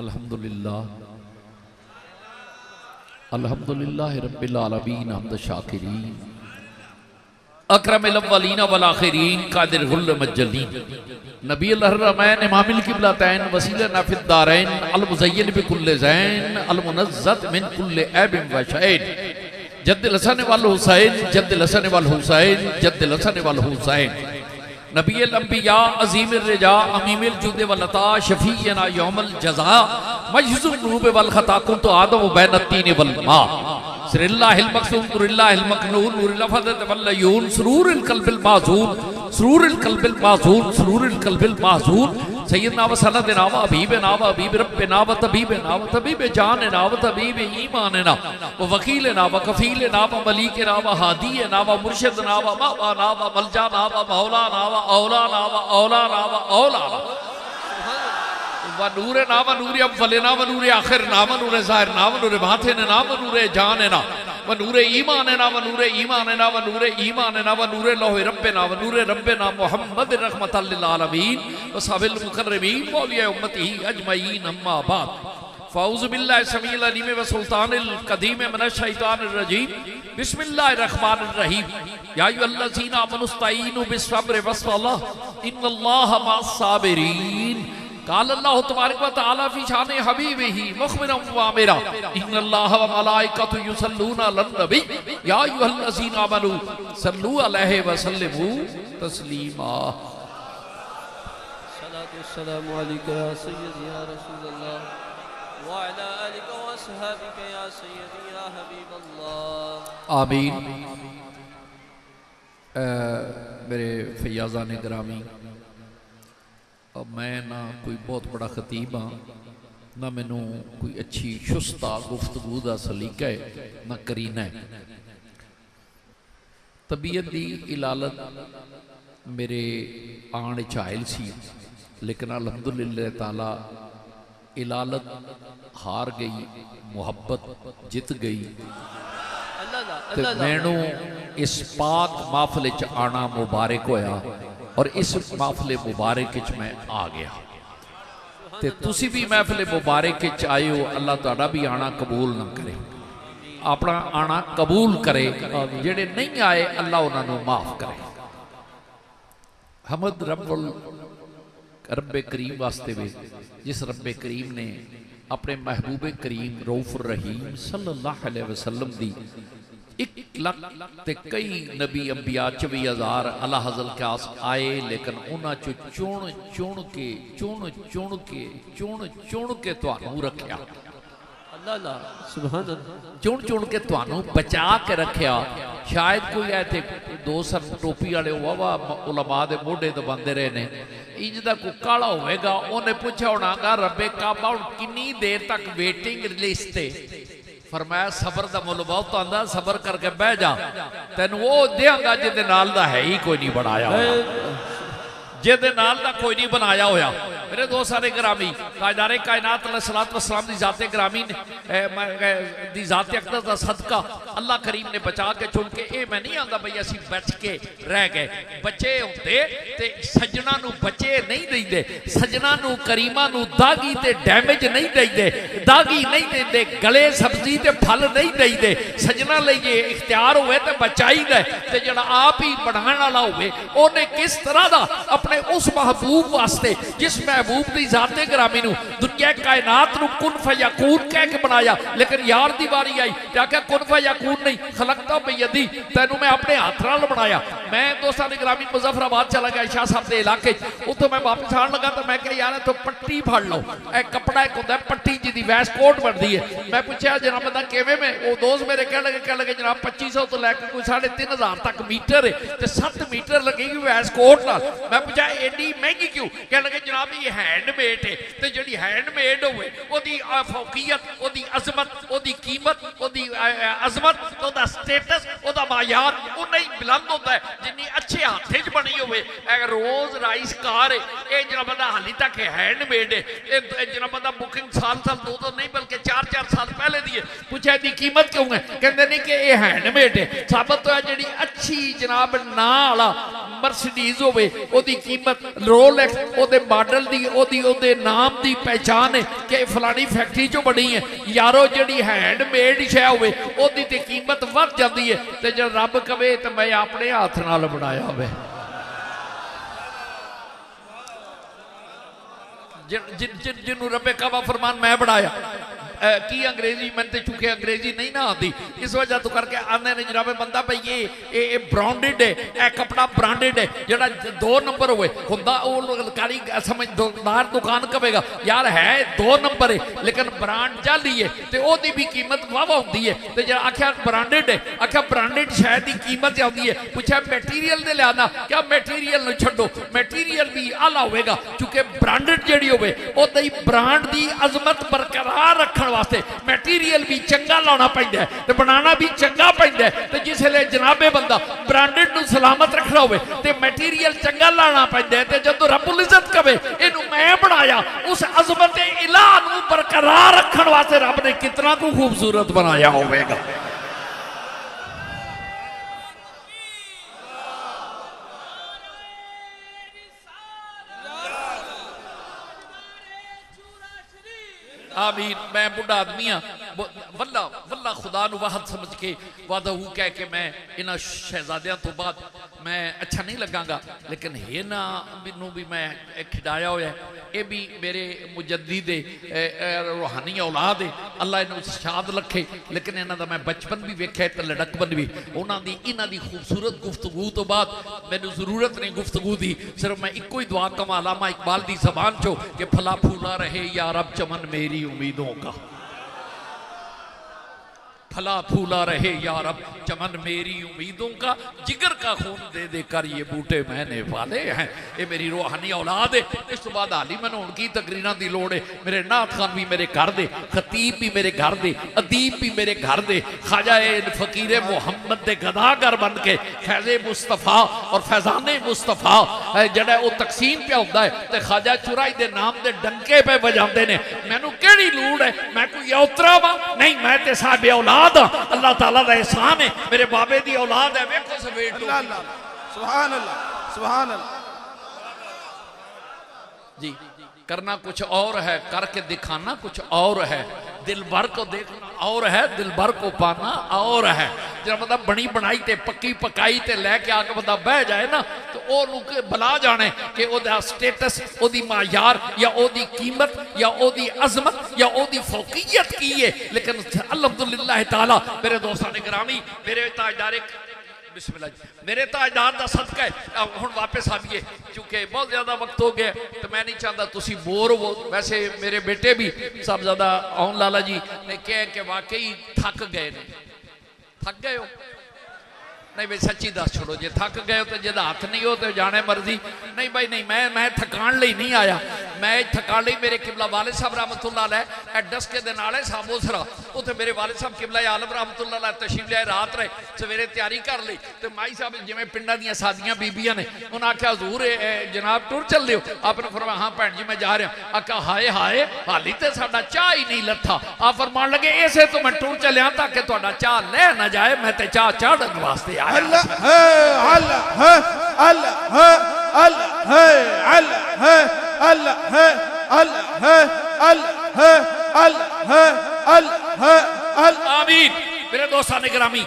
अल्हम्दुलिल्लाह अल्हम्दुलिल्लाह रब्बिल आलमीन हम्द शाकिरीन अकरमिल अव्वलीन वल आखिरीन कादिर गुल मज्जलीन नबी अल रहमान इमामिल किबलतैन वसीला नफिद दारैन अल मुज़य्यन बिकुल्ल ज़ैन अल मुनज़्ज़त मिन कुल्ल ऐबिन व शैन जद्दिल हसन वल हुसैन जद्दिल हसन वल हुसैन जद्दिल हसन वल हुसैन नबी अल अंबिया अज़ीम रिजा अमीमिल जुद वल अता शफीअना यौमल जज़ा मजज़ुन नूब वल खता कुन्तु आदम बैन तीन वल मा सिरिल्लाहिल मक़सूम कुरिल्लाहिल मकनून नूरिल फज़ल वल लयून सुरूरिल क़ल्बिल माज़ून सुरूरिल क़ल्बिल माज़ून सुरूरिल क़ल्बिल माज़ून सय्यदना व सनदना व हबीबना व हबीब रब्बिना व तबीबना व तबीब जानना व तबीब ईमानना व वकीलना व कफीलना व मलीकना व हादीना व मुर्शिदना व मवाना व मलजाना व मौलाना व औलाना व औलाना व औलाना व नूरे ना व नूरे अव्वलना व नूरे आखिरना व नूरे ज़ाहिरना व नूरे बातिनना व नूरे जानना व नूरे ईमानना व नूरे ईमानना व नूरे ईमानना व नूरे लौह रब्बिना व नूरे रब्बिना मुहम्मद रहमतल लिल आलमीन व सहाबिल मुकर्रमीन मौलिया उम्मती अजमईन अम्मा बाद फ़ाऊज़ु बिल्लाहि समीउल अलीम व सुल्तानिल क़दीम मिनश शैतानिर रजीम बिस्मिल्लाहिर रहमानिर रहीम या अय्युहल्लज़ीना आमनुस्तईनु बिस्सब्रि वस्सलाह इन्नल्लाहा मअस साबिरीन काल अल्लाह तबारक व तआला फी शान हबीबिही मुखबिरन व आमिरा इन्नल्लाहा व मलाइकतुहु युसल्लूना अलन नबी या अय्युहल्लज़ीना आमनू सल्लू अलैहि व सल्लिमू तस्लीमा सलातु वस्सलामु अलैका या सय्यदी या रसूलल्लाह व अला आलिका व अस्हाबिका या सय्यदी या हबीबल्लाह आमीन। मेरे फैयाज़ान गिरामी, अब मैं ना कोई बहुत बड़ा खतीब हाँ, ना मैनू कोई अच्छी शुस्ता गुफ्तगू का सलीका है, ना करीना है। तबीयत की इलालत मेरे आने चाहल सी, लेकिन अल्हम्दुलिल्लाह ताला इलालत हार गई, मुहब्बत जित गई। तो मैनू इस पाक महफिल च आना मुबारक होया और इस महफिल मुबारक मैं आ गया। तो तुसी भी महफिल मुबारक आए हो, अल्लाह तुहाडा भी आना कबूल ना करे, अपना आना कबूल करे। जेड़े नहीं आए अल्लाह उन्होंने माफ करे। हमद रब्बे करीम वास्ते वे, जिस रब्बे करीम ने अपने महबूबे करीम रऊफुर रहीम सल्लल्लाहु अलैहि वसल्लम दी 1 लाख ते कई नबी अंबिया 24,000 अला हज़ल कास आए, लेकिन उन्हां चों चुन चुन के तुहानू रखिया। चुन के तुहानू बचा के रखिया। शायद कोई ऐसे 2 सर टोपी वाले वावा उलमा दे मोढे दबांदे रहे ने, इंज दा कोई काला होएगा, उन्हें पूछा होना रब्बे काबा हुण किन्नी देर तक वेटिंग लिस्ट ते? फरमाया सबर दा मुल बहुत आंदा, सबर करके बह जा, तेन वो देंगा जिदे नाल दा है ही कोई नहीं बनाया होया, जिदे नाल दा कोई नहीं बनाया होया। मेरे दोस्त सारे ग्रामी, ताजदारे कायनात अलैहिस्सलातु वस्सलाम दी जाते ग्रामी दी जाते अक़दस दा सदका अल्लाह करीम ने बचा के चुन के, ये मैं नहीं आंदा बई असीं बच के रह गए। बचे होंदे ते सजना नू बचे नहीं देंदे, सजना नू करीमा नू दागी ते डैमेज नहीं देंदे, दागी नहीं देंदे, गले सब्जी ते फल नहीं देंदे। सजना लई जे इख्तियार होवे ते बचाईदा, ते जेड़ा आप ही बढ़ाण वाला होवे ओने किस तरह दा अपने उस महबूब वास्ते, जिस महबूब दी जाते ग्रामी नू दुनिया कायनात नू कुन फयकून कह के बनाया। लेकिन यार दी बारी आई क्या क्या कुन फयकून नहीं, खलकता बियदी, तैनू मैं अपने हाथ नाल बनाया। मैं दोस्तां दी ग्रामी मुजफ्फराबाद चला गया शाह साहब के इलाके, उतो मैं वापस आने लगा तो मैं कहा यार तो पट्टी फड़ लो, ए कपड़ा एक होंदा पट्टी जिहदी वैस कोट बनदी है। मैं पूछा जनाब बंदा किवें में, वो दोस्त मेरे कह लगे जनाब 2500 तो लैके कोई 3,500 तक मीटर है, तो 7 मीटर लगेगी वैस कोट नाल। मैं पूछा एडी महंगी क्यों? कह लगे जनाब ये हैंडमेड है, तो जी हैंडमेड होवे ओदी फौकियत, ओदी अजमत, ओदी कीमत, ओदी अजमत, ओदा स्टेटस, ओदा मायार वो नहीं बुलंद होता है जिन्नी अच्छे हाथे च बनी होवे। रोज राइस कार है, ये जनाब बंदा हाली तक हैंडमेड है, जनाब बंदा बुकिंग साल 2 नहीं बल्कि 4 साल पहले दी है। पूछा इसकी कीमत क्यों है? कहते नहीं कि ये हैंडमेड है। साबित होया जी अच्छी जनाब ना वाला मर्सिडीज होवे ओदी कीमत रोलेक्स ओदे मॉडल दी ओदे नाम दी पहचान है कि फलानी फैक्ट्री चो बनी है यारो जिहड़ी हैंडमेड शै होवे ओदी ते कीमत वध जाती है ते जे रब कवे तो मैं अपने हाथ नाल बनाया होवे जिन्होंने रब्बे काबा फरमान मैं बनाया की अंग्रेजी मैंने चुके अंग्रेजी नहीं ना आती इस वजह तो करके आने ने जनाबे बंदा भाई ये ब्रांडेड है यह कपड़ा ब्रांडेड है जरा 2 नंबर हुए हुंदा कारी समझदार दुकान कवेगा यार है 2 नंबर है लेकिन ब्रांड जाली है तो ओदी भी कीमत वावा होती है तो जरा आख्या ब्रांडेड है आख्या ब्रांडेड शायद की कीमत आती है पूछा मैटीरियल दे लिया क्या मैटीरियल न छो मैटीरियल भी आला होगा क्योंकि ब्रांडेड जी होवे ओदा ही ब्रांड की अजमत बरकरार रखने वास्ते मैटीरियल भी चंगा लाना पैंदा है ते बनाना भी चंगा पैंदा है ते जिसले जनाबे बंदा ब्रांडेड नु सलामत रखना होवे ते मैटीरियल चंगा लाना पैंदा है ते जदों रब्बुल इज्जत कवे इनू मैं बनाया उस अजमत इलाह नु बरकरार रखने वास्ते रब ने कितना को खूबसूरत बनाया होवेगा आमीन मैं बुढ़ा आदमी हाँ वल्ला वल्ला खुदा नु वाहद समझ के वादा हूँ कह के मैं इन्हां शहजादियां तो बाद मैं अच्छा नहीं लगांगा लेकिन है ना मैनू भी मैं खिडाया होया ये भी मेरे मुजद्दिद रूहानी औलाद है अल्लाह इन्हूं शाद रखे लेकिन इन्हां दा मैं बचपन भी वेख्या ते लड़कपन भी उन्हां दी इन्हां दी खूबसूरत गुफ्तगू तो बाद मैनू जरूरत नहीं गुफ्तगू दी सिर्फ मैं इको ही दुआ कमां अल्लामा इकबाल दी ज़बान चो कि फला फूला रहे या रब चमन मेरी उम्मीदों का फला फूला रहे यार अब चमन मेरी उम्मीदों का जिगर का खून दे दे कर ये बूटे मैंने पाले हैं ये मेरी रूहानी औलाद है इस तो बाद हाली मैंने उनकी तकरीरां दी लोड़ है मेरे नाथ खान भी मेरे घर दे खतीब भी मेरे घर दे अदीब भी मेरे घर दे ख्वाजा फकीर मुहम्मद दे गदागर बन के फैज़े मुस्तफ़ा और फैज़ाने मुस्तफ़ा जड़ा वो तकसीम पे होता है तो ख्वाजा चुराई दे नाम दे डंके पे बजाते ने मैनू केड़ी लूड़ है मैं कोई यौतरा वा नहीं मैं ते साहब औलाद अल्लाह ताला दा एहसान है मेरे बाबे दी औलाद है देखो सवेर तो सुभान अल्लाह सुभान अल्लाह जी करना कुछ और है करके दिखाना कुछ और है दिल भर को देखना और है दिल भर को पाना और है जब मतलब बनी बनाई ते पक्की पकाई ते लैके आके बंदा बह जाए ना तो वो बला जाने कि ओदा स्टेटस ओदी मायार या ओदी कीमत या ओदी अजमत या ओदी फौकियत की है लेकिन अल्हम्दुलिल्लाह ताला मेरे दोस्तान गिरामी मेरे ताजदार बिस्मिल्लाह मेरे ताजदार का सदका है हुण वापस आइए क्योंकि बहुत ज्यादा वक्त हो गया तो मैं नहीं चाहता तुसी बोर हो वैसे मेरे बेटे भी साहबजादा आउन लाला जी ने कहा कि वाकई थक गए ने थक गए हो नहीं भाई सच्ची दस छोड़ो जे थक गए हो तो जदा हाथ नहीं हो तो जाने मर्जी नहीं भाई नहीं मैं थकान लई नहीं आया मैं थकान लई मेरे किबला वाले साहब रहमतुल्लाह अलैह डस्के दे नाले साबोसरा उत्थे मेरे वाले साहब किबला आलम रहमतुल्लाह अलैह तशरीफ लिया रात रहे सवेरे तैयारी कर ली तो माई साहब जिवें पिंडां दियां सादियां बीबियां ने उन्हें आख्या हजूर जनाब टुर चल रहे हो आपने फरमाया हाँ भैन जी मैं जा रहा आख्या हाय हाय हाली तो साडा चाह ही नहीं लथा आप फरमान लगे इसे तो मैं टुर चलिया ताकि तुहाडा चाह लै ना जाए मैं तो चाह चाढ़न वास्ते आया अल्लाह है अल्लाह है अल्लाह है अल्लाह है अल्लाह है अल्लाह है अल्लाह है अल्लाह है अल्लाह है अल्लाह है अल्लाह आमीन मेरे दोस्तान गिरामी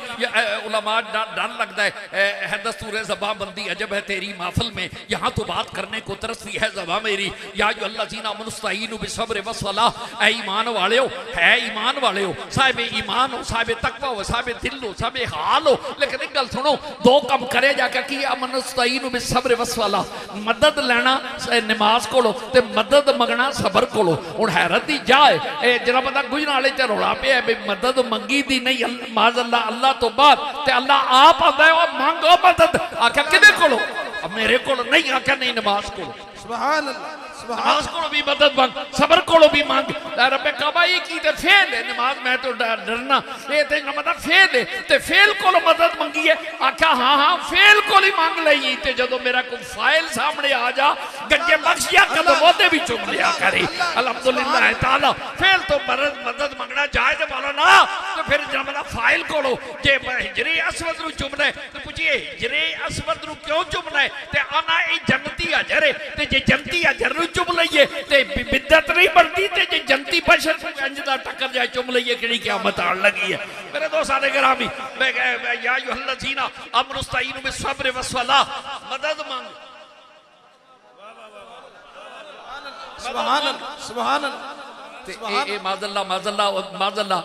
उलमा डर लगता है दस्तूर ज़बां बंदी अजब है तेरी महफिल में यहाँ तो बात करने को तरसती है ज़बां मेरी या जो अल्लाह जीना मुस्तईनु बिसब्र वस्सलाह ऐ ईमान वाले हो है ईमान वाले हो साहिब ईमान हो साहिब तकवा हो साहिब दिल हो साहिब हाल हो लेकिन एक गल सुनो दो कम करे जाके कि मुस्तईनु बिसब्र वस्सलाह मदद लेना नमाज कोलो ते मदद मंगना सबर कोलो हुण हैरत दी जाए जरा बंदा गुजरन वाले ते रौला पिया भी मदद मंगी दी नहीं माज अल्लाह अल्लाह तो बाद ते अल्लाह आप आता है और मांगो मदद आख्या किदे कोलो मेरे कोलो नहीं आख्या नहीं नमाज कोलो सुभान अल्लाह नमाज को भी मदद मांग सबर को भी मांग रब्बे काबा ये की ते फेल है नमाज मैं तो डरना ये ते मतलब फेल है ते फेल को मदद मंगी है आख्या हाँ हाँ फेल को ही मांग लई ते जदों मेरा कोई फाइल सामने आ जा गंजे बख्शिया कदम ओदे भी चुम लिया करे अल्हम्दुलिल्लाह ताला फेल तो मदद मंगना जायज वाला ना तो फिर जनाब फाइल कोलो जे हिजरे अस्वद नूं चुमना है तो पूछिए हिजरे अस्वद नूं क्यों चुमना है ते आना ये जन्नती अजर है ते जे जन्नती अजर नूं चुम लईए ते बिदअत नहीं बनती ते जे जन्नती बशर इंज दा टक्कर जाए चुम लईए किहड़ी क़यामत आण लगी है। मेरे दोस्त सारे गिरामी मैं या अय्युहल्लज़ीना आमनू इस्तईनु बिस्सब्र वस्सलाह मदद मांग। सुभान अल्लाह सुभान अल्लाह ए माज़अल्लाह माज़अल्लाह माज़अल्लाह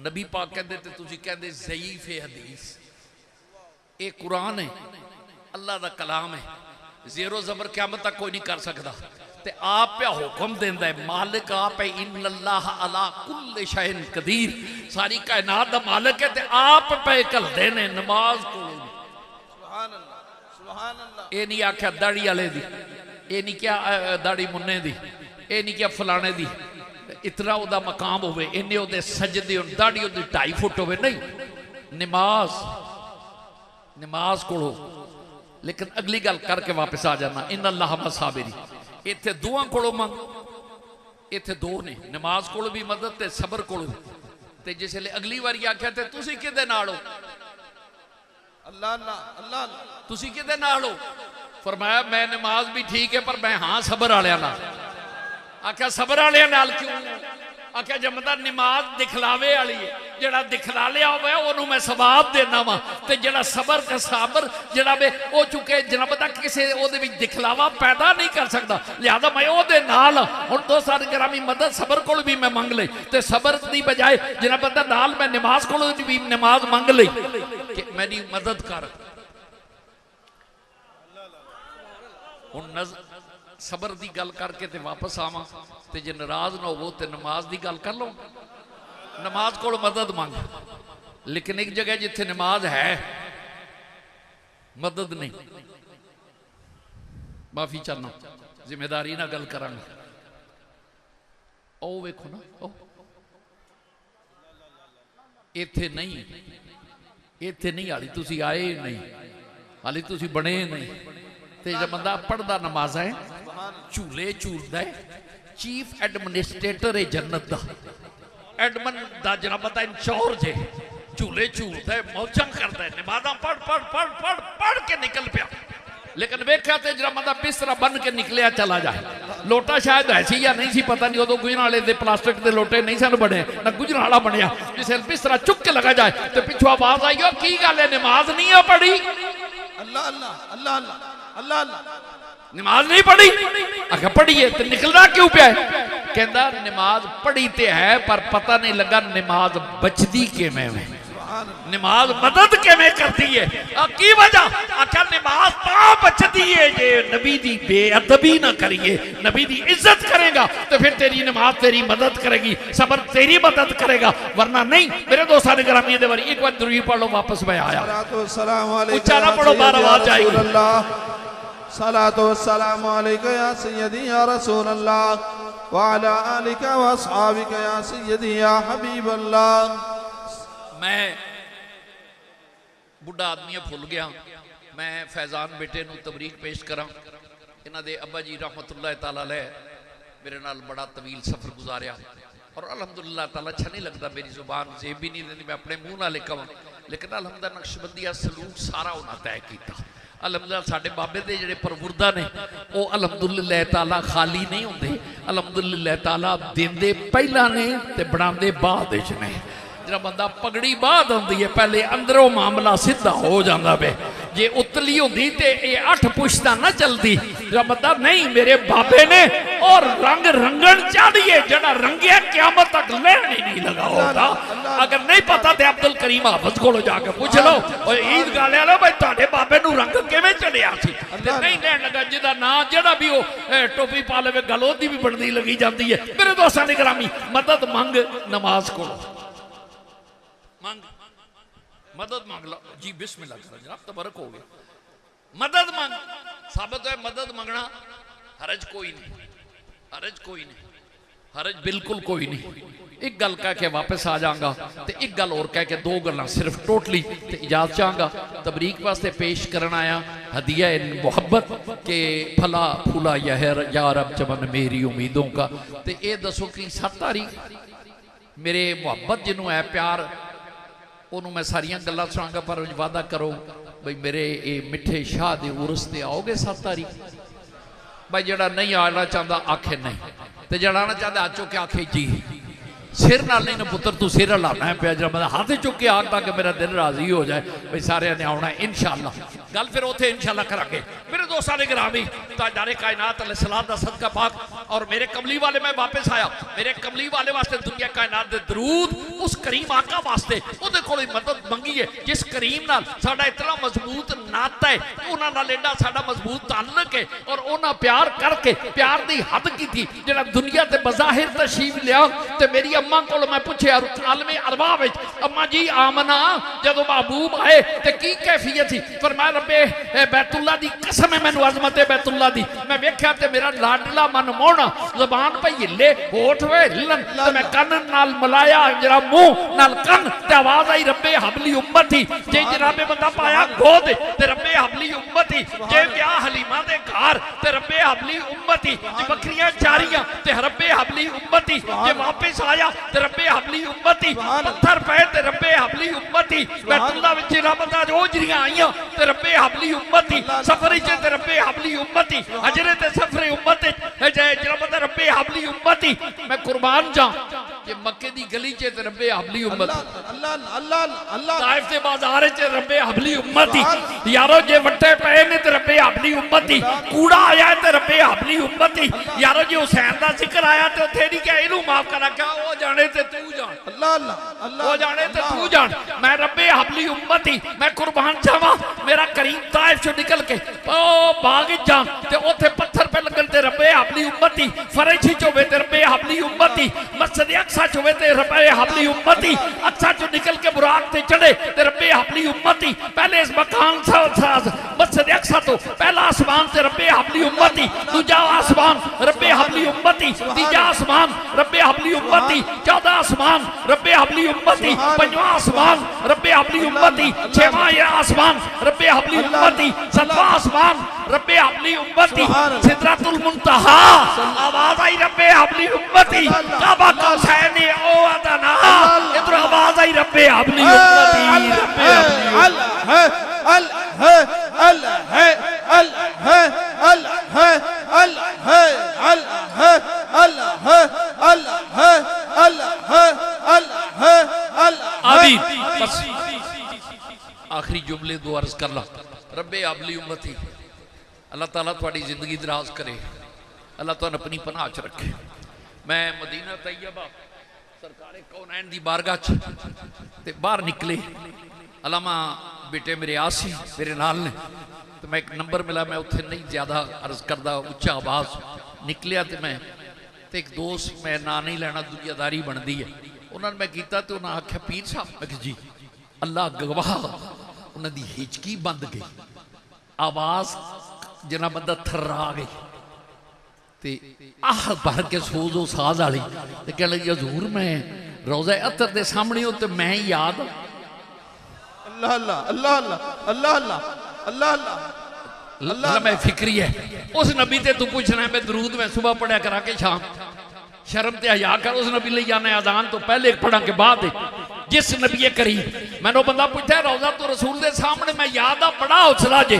नबी पाक कहते थे तुसी कहते ज़ईफ़ हदीस ये कुरान है अल्लाह दा कलाम है ज़ेरो ज़बर क़यामत तक कोई नहीं कर सकता ते आप पे हुक्म देंदा है मालिक आप है इन्नल्लाह अला कुल्लि शैइन कदीर सारी कायनात दा मालिक है ते आप पे घलदे ने नमाज को। सुभान अल्लाह सुभान अल्लाह ये नहीं आख्या दाड़ी वाले दी ये नहीं क्या दाड़ी मुन्ने दी ये नहीं क्या फलाने दी इतना उदा मकाम होवे इन्ने उदे सजदे होन दाड़ी उदी 2.5 फुट होवे नहीं नमाज नमाज कोलो। लेकिन अगली गल करके वापस आ जाना इन अल्लाह मसाबिरी इत्थे दुआं कोलो मंग इत्थे दो ने नमाज कोलो भी मदद ते सबर कोलो ते जिसले अगली बारी आख्या ते तुसी किदे नाल हो अल्लाह अल्लाह अल्लाह तुसी किदे नाल हो फरमाया मैं नमाज भी ठीक है पर मैं हाँ सबर वालियां नाल। आख्या सबर वालियां नाल क्यों आख्या जमदा नमाज दिखलावे वाली है जेड़ा दिखला लिया होवे ओनू मैं सवाब देना वा ते जेड़ा सबर ते साबर जेड़ा वे ओ चुके जनाब दा किसे ओदे विच दिखलावा पैदा नहीं कर सकता लिहाजा मैं ओदे नाल हुण दो सारे ग्रामी मदद सबर कोल भी मैं मंग लई ते सबर दी बजाय जनाब दा नाल मैं नमाज कोल भी नमाज मंग लई कि मेरी मदद कर। हुण सबर की गल करके ते वापस आवा ते जे नाराज ना हो तो नमाज की गल कर लो नमाज को मदद मंग। लेकिन एक जगह जिथे नमाज है मदद नहीं माफी चाहना जिम्मेदारी ना गल करा ओ वेखो ना इथे नहीं हाली तुसी आए नहीं हाली तुसी बने नहीं ते जब बंदा पढ़दा नमाज़ है झूले झूलदा है चीफ एडमिनिस्ट्रेटर है जन्नत दा एडमन दा जनाब दा इंचार्ज है झूले झूलदा है मौजां करदा है नमाज़ां पढ़ पढ़ पढ़ पढ़ पढ़ के निकल पिया। लेकिन वेख्या ते जरा मतलब बिस्तरा बन के निकलिया चला जाए लोटा शायद है सी या नहीं सी पता नहीं उदों गुजराले दे प्लास्टिक के लोटे नहीं सन बने ना गुजराला बनया जिसे बिस्तरा चुक के लगा जाए तो पिछू आवाज आई हो की गल है नमाज नहीं है पढ़ी अल्लाह अल्लाह अल्लाह अल्लाह अल्लाह नमाज नहीं पढ़ी आखिर पढ़िए तो निकलना क्यों पिया है कहता नमाज पढ़ी ते है पर पता नहीं लगा नमाज बचती किवें में नमाज मदद किवें करती है की वजह आखिर नमाज तां बचती है जे नबी दी बेअदबी ना करिए नबी दी इज्जत करेगा तो फिर तेरी नमाज तेरी मदद करेगी सबर तेरी मदद करेगा वरना नहीं। मेरे दोस्तों ने ग्रामीण दे बारी एक बार दुरूद पढ़ लो वापस मैं आया ऊंचा ना पढ़ो बार आवाज आएगी सलातो वस्सलामु अलैका या सय्यदी या रसूल अल्लाह व अला आलिका व अस्हाबिका या सय्यदी या हबीब अल्लाह। मैं बुढ़ा आदमी भुल गया मैं फैजान बेटे नूं तबरीक पेश करा इन्हां दे अब्बा जी रहमतुल्लाह तआला अलैह मेरे नाल बड़ा तवील सफर गुजारिया और अल्हम्दुलिल्लाह ताला अच्छा नहीं लगता मेरी जुबान जेब भी नहीं देती मैं अपने मुँह नाल कहां लेकिन अल्हम्दुलिल्लाह नक्शबंदिया सलूक सारा उन्हां तय किया। अल्हम्दुलिल्लाह साडे बाबे दे जिहड़े परवुरदा ने वो अल्हम्दुलिल्लाह ताला खाली नहीं होंदे अल्हम्दुलिल्लाह ताला देंदे पहला ने ते बनांदे बाद विच ने। जरा बंदा पगड़ी बाद आती है पहले अंदरों मामला सीधा हो जाता पे जे उतली होंदी ते ये 8 पुश्ता ना चलती जरा बंदा नहीं मेरे बाबे ने और रंग रंगन चाहिए जड़ा रंगिया क़यामत तक लेने नहीं लगा होता। अगर नहीं पता तो अब्दुल करीम हाफिज को जाके पूछ लो और ईद गाले लो भाई तुहाडे बाबे नूं रंग किवें चढ़िया सी नहीं लैण लगा जिहदा नां जड़ा भी वो टोपी पा लवे गल ओदी भी बनदी लगी जाती है। मेरे दोस्तां ने ग्रामी मदद मंग नमाज को मांग मदद मांग लो जी बिस्मिल्लाह करो जनाब तबरक हो गया मदद मांग साबित है मदद मांगना हरज कोई नहीं हरज बिल्कुल कोई नहीं। एक गल कह के वापस आ जाऊंगा तो एक गल और कह के दो गल्लां सिर्फ टोटली ते इजाजत चाहूंगा तबरीक वास्ते पेश करना आया हदिया मोहब्बत के फला फूला यार अब चमन मेरी उम्मीदों का। तो ये दसो कि 7 तारीख मेरे मुहब्बत जिन्हों है प्यार उन्होंने मैं सारिया गल्लां सुनांगा, पर वादा करो बई मेरे ये मिठे शाह दे उर्स ते आओगे 7 तारीख। भाई जड़ा नहीं आना चाहता आखे नहीं, तो जड़ा आना चाहता आ चुके आखे जी। सिर नाल नहीं ना पुत्र तू सिर हिलाना है पिया, जब हाथ चुक के आग ताकि मेरा दिल राजी हो जाए भाई सारे ने आना है इंशाअल्लाह। गल फिर उथे इंशाअल्लाह करांगे। मेरे दोस्तों ने गिरामी ताजदारे कायनात अलैहिस्सलाम दा सदका पाक और मेरे कमली वाले मैं वापस आया। मेरे कमली वाले वास्ते दुनिया कायनात दे दरूद उस करीम आका वास्ते उहदे कोल मदद मंगी है जिस करीम नाल साडा इतना मजबूत नाता है, उन्हां नाल एडा साडा मजबूत ताल्लुक है और उन्हां प्यार करके प्यार दी हद कीती जेड़ा दुनिया ते बज़ाहिर तशरीफ लिया। ते मेरी अम्मा को मैं पूछया आलमे अरवाह विच, अम्मा जी आमना जदों महबूब आए ते की कैफियत थी? फरमाया रब्बे बैतुल्ला दी कसम है मैनू अज़मत बैतुल्ला दी, मैं वेख्या ते मेरा लाडला मन मोहना ज़बान पे हिले होठ वे हिलन ते मैं कन नाल मलाया जरा मुंह नाल कन ते आवाज आई रब्बे हबली उम्मती। जे जनाबे बंदा पाया गोद ते रब्बे हबली उम्मती, जे ब्याह हलीमा दे घर ते रब्बे हबली उम्मती, जे बकरियां चारियां ते रब्बे हबली उम्मती, जे वापस आया ते रब्बे हबली उम्मती, पत्थर पे ते रब्बे हबली उम्मती, बैतुल्ला विच रबता रोजरियां आईयां ते रब्बे हबली उम्मती, सफर च ते रब्बे हबली उम्मती, हजरे ते सफरे उम्मती जरबता रब्बे हबली उम्मती। मैं कुर्बान जा ये मक्के दी गली च ते रब्बे हबली उम्मती, ताइफ दे बाजार च रब्बे हबली उम्मती, यारो जे वट्टे पे ने ते रब्बे हबली उम्मती, कूड़ा आया ते रब्बे हबली उम्मती, यारो जे हुसैन दा जिक्र आया ते उथे नहीं क्या इनू माफ करा क्या ओ जाने ते तू जान, अल्लाह अल्लाह अल्लाह ओ जाने ते तू जान। मैं रब्बे हबली उम्मती मैं कुर्बान जावा मेरा करीम ताइफ चो निकल के ओ बाग जा ते उथे पत्थर पे लगन ते रब्बे हबली उम्मती, फरेशी चो वे ते रब्बे हबली उम्मती, मस्जिद अक्सा चो वे ते रब्बे हबली उम्मती, अक्सा चो निकल के बुराक ते चढ़े ते रब्बे हबली उम्मती, पहले इस मकान मस्जिद अक्सा तो पहला आसमान ते रब्बे हबली उम्मती, दूजा आसमान रब्बे हबली उम्मती, तीजा आसमान रब्बे हबली उम्मती, 14 आसमान रब्बे हबली उम्मती, 5वां आसमान रब्बे हबली उम्मती, 6वां आसमान रब्बे हबली उम्मती, 7वां आसमान रब्बे हबली उम्मती, सिदरतुल मुंतहा आवाज आई रब्बे हबली उम्मती, काबा कौसैन ओ अदना इधर आवाज आई रब्बे हबली उम्मती, रब्बे हबली आखिरी जुमले दो अर्ज कर ला। रब्बे हबली उम्मती, अल्लाह ताला थोड़ी जिंदगी दराज करे, अल्लाह तुहानू अपनी पनाह च रखे। मैं मदीना तैयबा सरकारे कौनैन दी बारगाह च ते बाहर निकले, अलामा बेटे मेरे आसी मेरे नाल ने, तो मैं एक नंबर मिला, मैं उत्थे नहीं ज्यादा अर्ज करदा, उच्चा आवाज निकलिया तो मैं तो एक दोस्त मैं ना नहीं लेना दुनियादारी बनती है उन्होंने मैं किया तो उन्होंने आख्या पीर साहब, मैं जी अल्लाह गवाह उन्होंने हिचकी बंद गई, आवाज जना बंदा थर्रा गई ते आह भर के सोजो साज वाली ते कह लगी हजूर मैं रोज़ा अतर दे सामने हो तो मैं याद अल्लाह अल्लाह अल्लाह अल्लाह अल्लाह अल्लाह अल्लाह अल्लाह मैं फिक्री है उस नबी ते तू पूछना है। मैं दरूद में सुबह पढ़ा करा के शाम, शर्म ते हया कर, उस नबी ले जाना अजान तो पहले पढ़ा के बाद जिस नबी करीम मैनू बंदा पूछा रोज़ा तो रसूल दे सामने मैं याद आ बड़ा हौसला जे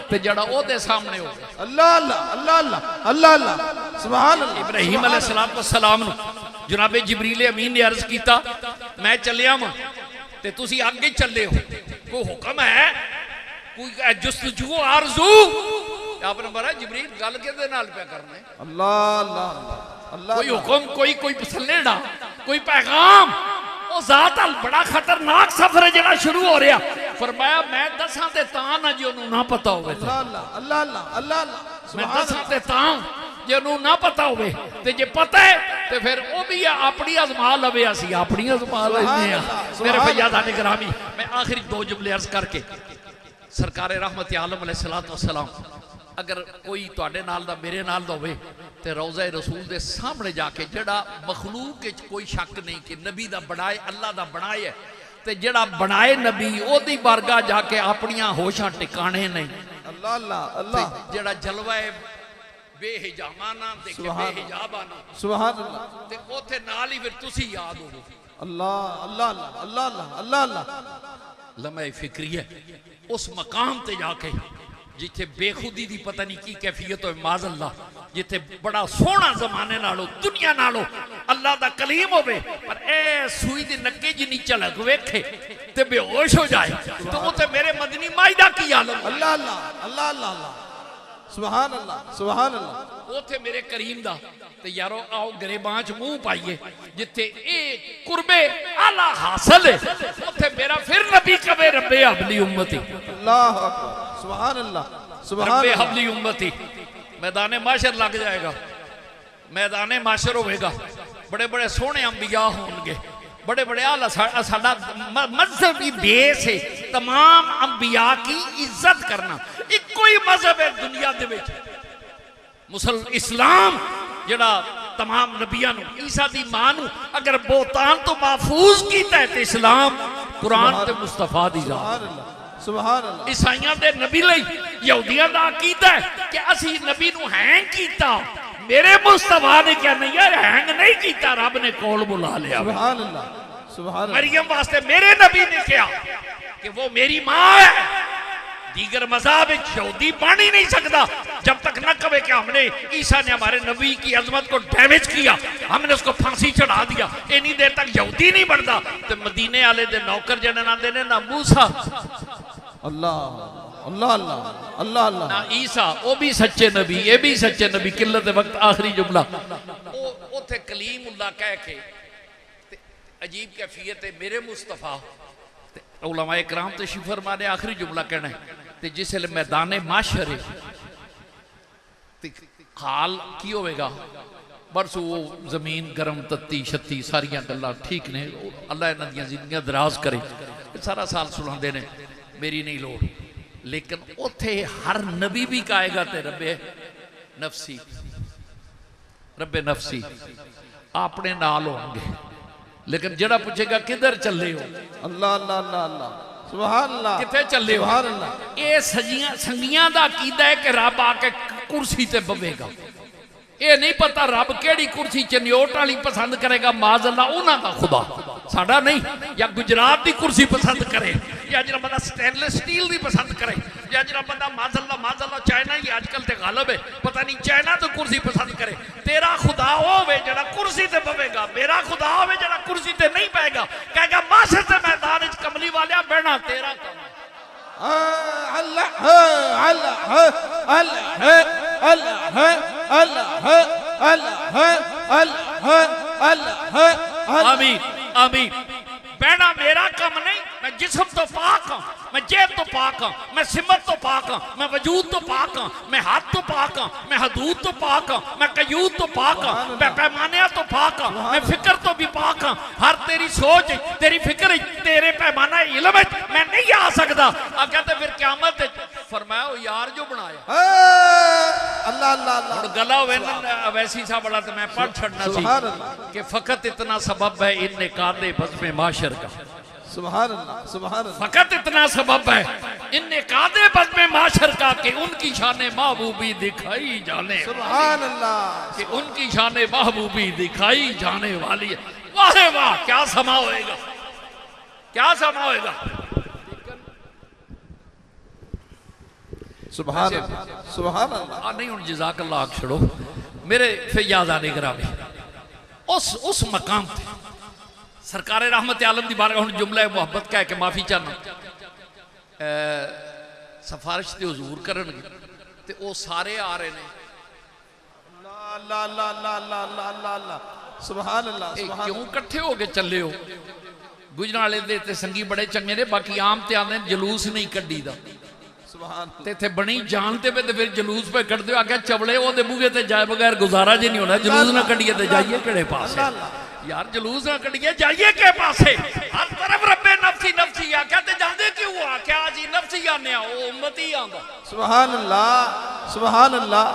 ते जड़ा ओ दे सामने हो अल्लाह अल्लाह अल्लाह अल्लाह अल्लाह अल्लाह सुभान अल्लाह। इब्राहीम अलैहिस्सलाम नु जनाबे जिबरील अमीन ने अर्ज किया मैं चलिया वां ते तुसी आगे चले हो, कोई हुक्म है कोई जुस्तजू आरज़ू? आपने बोला जिबरील गल किहदे नाल पे करने? अल्लाह अल्लाह अल्लाह कोई हुक्म कोई कोई सलेड़ा कोई पैगाम ओ जात अल बड़ा खतरनाक सफर है जेड़ा शुरू हो रहा। फरमाया मैं दसां ते तां ना जे ओनू ना पता होवे, अल्लाह अल्लाह अल्लाह अल्लाह मैं दसां ते तां जे ओनू ना पता होवे ते जे पता है ते फिर ओ भी अपनी आजमा लवे, असी अपनी आजमा लेने आ। मेरे भैया साडे ग्रामी मैं आखिरी दो जुमले अर्ज करके सरकारे रहमत आलम अलैहिस्सलातु वस्सलाम अगर कोई तुहाडे नाल दा मेरे नाल दा होवे ते रोज़ा रसूल दे सामने जाके जड़ा मखलूक विच कोई शक नहीं कि नबी दा बनाए अल्लाह दा बनाए है ते जड़ा बनाए नबी ओदी बारगाह जाके अपनियां होशां टिकाणे नहीं। अल्लाह अल्लाह अल्लाह जड़ा जलवा बेहिजामाना देखे सुभान बेहिजाबाना सुभान अल्लाह ते ओथे नाल ही फिर तुसी याद हो अल्लाह अल्लाह अल्लाह अल्लाह अल्लाह लम्हे फिक्री है उस मकाम ते जाके जिथे बेखुदी दी पता नहीं की कैफियत हो माज अल्लाह जिथे बड़ा सोहना जमाने नालों दुनिया नालों अल्लाह दा कलीम होवे पर ए सुई दी नक्के जिन्नी झलक वेखे ते बेहोश हो जाए तो उते मेरे मदनी माइदा की आलम अल्लाह अल्लाह अल्लाह अल्लाह अल्लाह सुभान अल्लाह सुभान अल्लाह उथे मेरे करीम दा ते यारो आओ गरीबां च मुंह पाइए जिथे ए कुर्बे आला हासिल है उथे मेरा फिर नबी कवे रब्बे हबली उम्मती अल्लाह अकबर सुभान अल्लाह सुभान रब्बे अल्लाह हबली उम्मती मैदान माशर लग जाएगा मैदान माशर होगा बड़े बड़े सोहने अंबिया होंगे बड़े बड़े आला साडा मजहबी बेस है तमाम अंबिया की इज्जत करना इको ही मजहब है दुनिया दे विच इस्लाम जड़ा तमाम नबियां नु ईसा दी मां नु अगर बोतान तो महफूज कीता है ते इस्लाम कुरान ते मुस्तफा दी जात सुभान अल्लाह ईसाइयां दे नबी लई यहूदियां दा अकीदा है कि असी नबी नु हैंग कीता मेरे मुस्तफा ने क्या नहीं यार हैंग नहीं कीता रब ने कोल बुला लिया सुभान अल्लाह सुभान अल्लाह मरियम वास्ते मेरे नबी ने कहा कि वो मेरी मां है दीगर मज़हब यहूदी बन ही नहीं सकता जब तक न कहे कि हमने ईसा ने हमारे नबी की अजमत को डैमेज किया हमने उसको फांसी चढ़ा दिया इतनी देर तक यहूदी नहीं बनता तो मदीने वाले दे नौकर जने आते ने ना मूसा अल्लाह अल्लाह अल्लाह अल्लाह अल्लाह ना ईसा वो भी सच्चे नबी ये भी सच्चे नबी किल्लत वक्त आखिरी जुमला उथे कलीमुल्लाह कह के अजीब कैफियत है मेरे मुस्तफा उलमा इकराम तशरीफ फरमा ने आखिरी जुमला कहना है ते जिसले मैदान माशर हाल की होगा बस वो जमीन गर्म तत्ती छत्ती सारिया गल्लां ठीक ने अल्लाह इन्हां दियां जिंदगियां दराज करे सारा साल सुनाते ने मेरी नहीं लोड़ लेकिन उथे हर नबी भी कहेगा ते रब्बे नफसी अपने नाल होंगे लेकिन जड़ा पूछेगा किधर चले हो अल्लाह अल्लाह अल्लाह अल्लाह सुभान अल्लाह किथे चले हो सुभान अल्लाह ये संगियां दा कीदा है कि रब आके कुर्सी ते बवेगा ये नहीं पता रब केड़ी कुर्सी चन्योट वाली पसंद करेगा माज अल्लाह उन्हां दा खुदा साडा नहीं या गुजरात की कुर्सी पसंद करे या जरा बंदा स्टेनलेस स्टील की पसंद करे या जरा बंदा माज अल्लाह चाइना ही आजकल ते गालब है पता नहीं चाइना तो कुर्सी पसंद करे तेरा खुदा होवे जरा कुर्सी ते बवेगा मेरा खुदा होवे जरा कुर्सी ते नहीं पाएगा कहेगा माशर से मैदान विच कमली वालिया बहना तेरा काम अल्लाह अल्लाह अल्लाह अल्लाह अल्लाह अल्लाह अल्लाह आमीन आमीन बहना मेरा काम नहीं मैं जिस्म तो पाक हाँ मैं जेब तो पाक हाँ मैं सिमत तो पाक हाँ मैं वजूद तो पाक हाँ मैं हाथ तो पाक हाँ मैं हदूद तो पाक हाँ मैं कयूद तो पाक हाँ मैं पैमाने तो पाक हाँ मैं फिक्र तो भी पाक हाँ हर तेरी सोच तेरी फिक्र तेरे पैमाना इल्म मैं नहीं आ सकता अब कहते फिर क़यामत फरमाया ओ यार जो बनाया अल्लाह अल्लाह अल्लाह गला वैसी सा बड़ा तो मैं पढ़ छड़ना सी कि फकत इतना सबब है इन निकाले बज़्म माशर का सुभान अल्लाह सुभान अल्लाह फकत इतना सबब है इन निकाले बज़्म माशर का कि उनकी शान महबूबी दिखाई जाने सुभान अल्लाह कि उनकी शान महबूबी दिखाई जाने वाली है वाह वाह क्या समा होएगा क्या समा होएगा सुभान अल्लाह सुभान अल्लाह नहीं हूं जज़ाकल्लाह छड़ो मेरे फिर याद आने करावे उस मकाम थे सरकार रहमत आलम की बारगाह हुण जुमला मुहब्बत कह के माफी चाहना सिफारिश ते हुजूर करनगे ते वो सारे आ रहे ने अल्लाह अल्लाह अल्लाह अल्लाह अल्लाह अल्लाह अल्लाह सुभान अल्लाह सुभान क्यों इकट्ठे हो के चले हो गुजराले दे ते संगी बड़े चंगे ने बाकी आम ते आंदे जलूस नहीं कड्डी दा ते इत्थे बनी जानते पे ते फिर जलूस पे कड्डदे आगे चवले ओदे बूहे ते जाए बगैर गुजारा जी नहीं होना जलूस ना कड्डिए ते जाइए केड़े पासे यार जलूस ना कड्डिए जाइए के पासे हर तरफ रब्बे नफसी नफसी आख्या ते जांदे क्यों आख्या जी नफसी आने ओ उम्मती आंदा सुभान अल्लाह सुभान अल्लाह